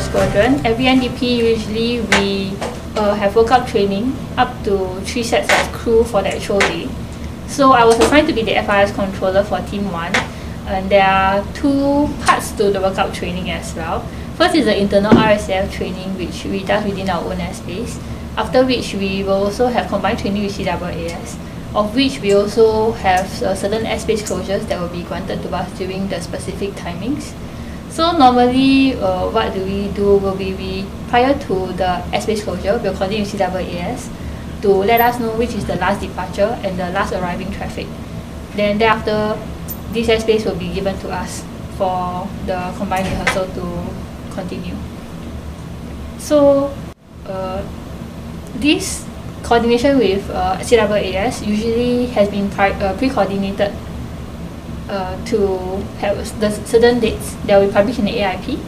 squadron, every NDP usually we have workout training up to 3 sets of crew for the actual day. So I was assigned to be the FIS controller for Team 1, and there are 2 parts to the workout training as well. First is the internal RSF training, which we do within our own airspace, after which we will also have combined training with CAAS, of which we also have certain airspace closures that will be granted to us during the specific timings. So normally what do we do will be prior to the airspace closure, we'll coordinate with CAAS to let us know which is the last departure and the last arriving traffic. Then thereafter, this airspace will be given to us for the combined rehearsal to continue. So this coordination with CAAS usually has been pre-coordinated to have the certain dates that will be published in the AIP.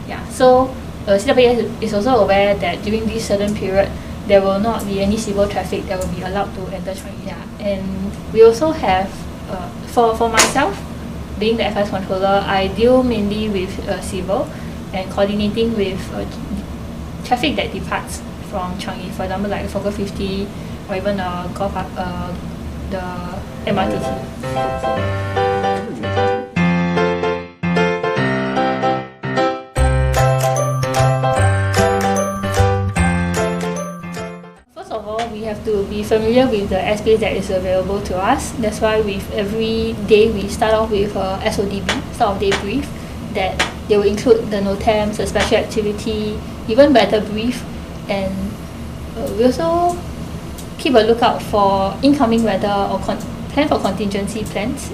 Yeah, so CAAS is also aware that during this certain period there will not be any civil traffic that will be allowed to enter Changi. Yeah, and we also have for myself, being the FIS controller, I deal mainly with civil and coordinating with traffic that departs from Changi, for example like Fokker 50 or even the MRTC. We have to be familiar with the airspace that is available to us. That's why with every day we start off with SODB, start of day brief, that they will include the NOTAMs, the special activity, even weather brief, and we also keep a lookout for incoming weather or plan for contingency plans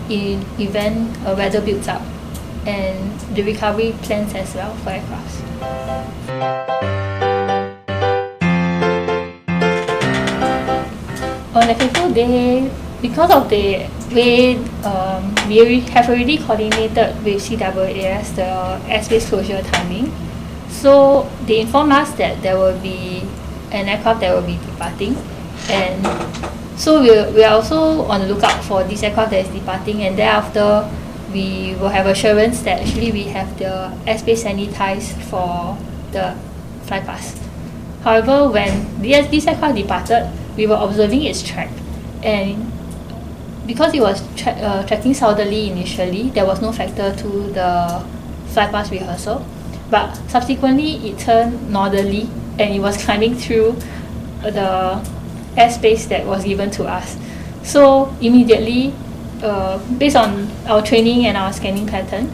in event weather builds up, and the recovery plans as well for aircraft. on the fateful day, because of the way we have already coordinated with CAAS the airspace closure timing, so they informed us that there will be an aircraft that will be departing, and so we are also on the lookout for this aircraft that is departing, and thereafter we will have assurance that actually we have the airspace sanitized for the fly pass. However, when this aircraft departed, we were observing its track, and because it was tracking southerly initially, there was no factor to the fly pass rehearsal, but subsequently it turned northerly and it was climbing through the airspace that was given to us. So immediately, based on our training and our scanning pattern,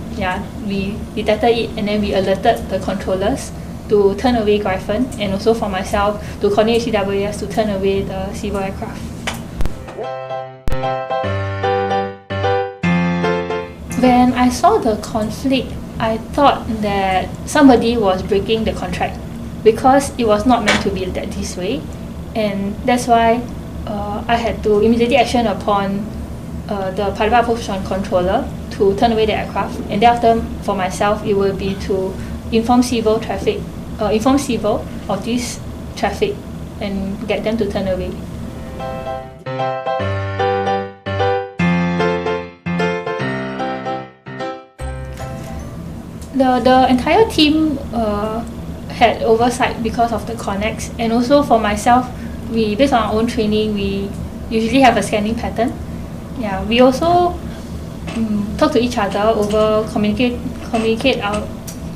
we detected it, and then we alerted the controllers to turn away Gryphon, and also for myself to coordinate CAAS to turn away the civil aircraft. When I saw the conflict, I thought that somebody was breaking the contract because it was not meant to be that this way, and that's why I had to immediately action upon the Paribas Position Controller to turn away the aircraft, and thereafter for myself it will be to inform civil of this traffic and get them to turn away. The entire team had oversight because of the connects, and also for myself, based on our own training, we usually have a scanning pattern. We also talk to each other communicate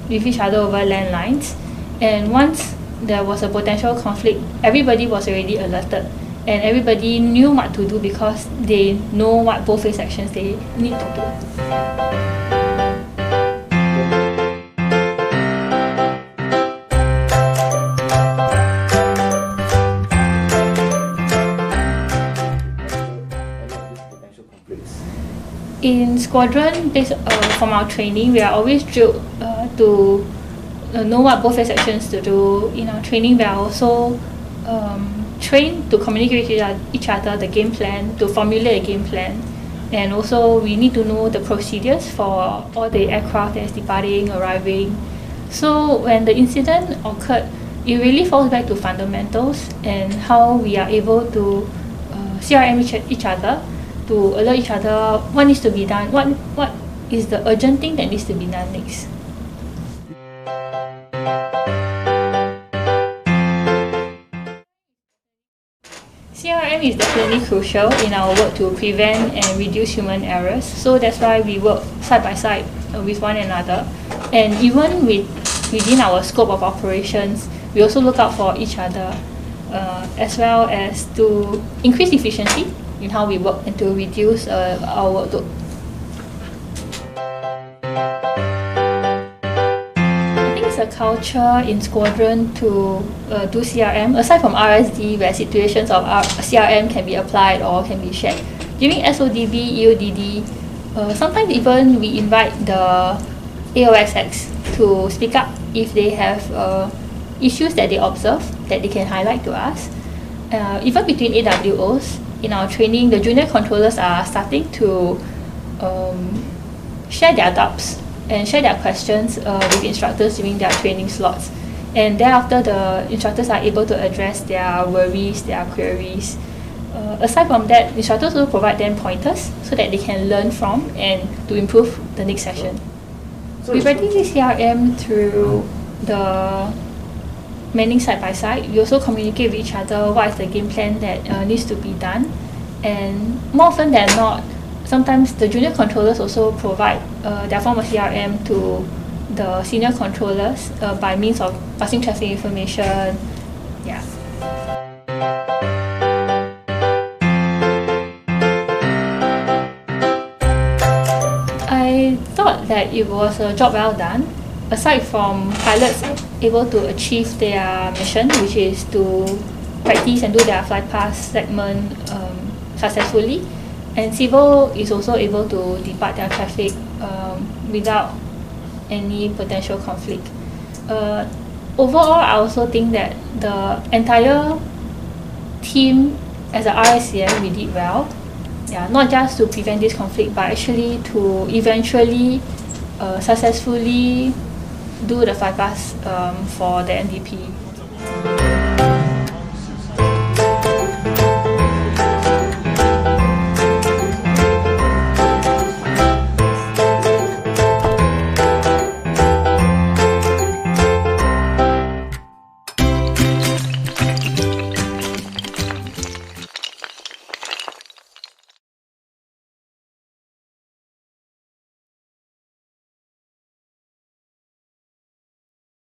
with each other over landlines, and once there was a potential conflict, everybody was already alerted, and everybody knew what to do because they know what both phase actions they need to do. In squadron, based from our training, we are always drilled to know what both phase actions to do. In our training, we are also trained to communicate with each other the game plan, to formulate a game plan, and also we need to know the procedures for all the aircraft that is departing, arriving. So when the incident occurred, it really falls back to fundamentals and how we are able to CRM each other, to alert each other what needs to be done, what is the urgent thing that needs to be done next. CRM is definitely crucial in our work to prevent and reduce human errors, so that's why we work side by side with one another, and even within our scope of operations, we also look out for each other, as well as to increase efficiency in how we work and to reduce our workload. I think it's a culture in squadron to do CRM, aside from RSD where situations of CRM can be applied or can be shared. During SODB, EODD, sometimes even we invite the AOXX to speak up if they have issues that they observe that they can highlight to us. Even between AWOs, in our training, the junior controllers are starting to share their doubts and share their questions with instructors during their training slots. And thereafter, the instructors are able to address their worries, their queries. Aside from that, instructors will provide them pointers so that they can learn from and to improve the next session. We practice CRM through the manning side by side. We also communicate with each other what is the game plan that needs to be done, and more often than not, sometimes the junior controllers also provide their form of CRM to the senior controllers by means of passing traffic information. I thought that it was a job well done. Aside from pilots able to achieve their mission, which is to practice and do their flight pass segment successfully, and civil is also able to depart their traffic without any potential conflict. Overall, I also think that the entire team as a RSCM, we did well. Yeah, not just to prevent this conflict, but actually to eventually successfully do the 5 for the NDP.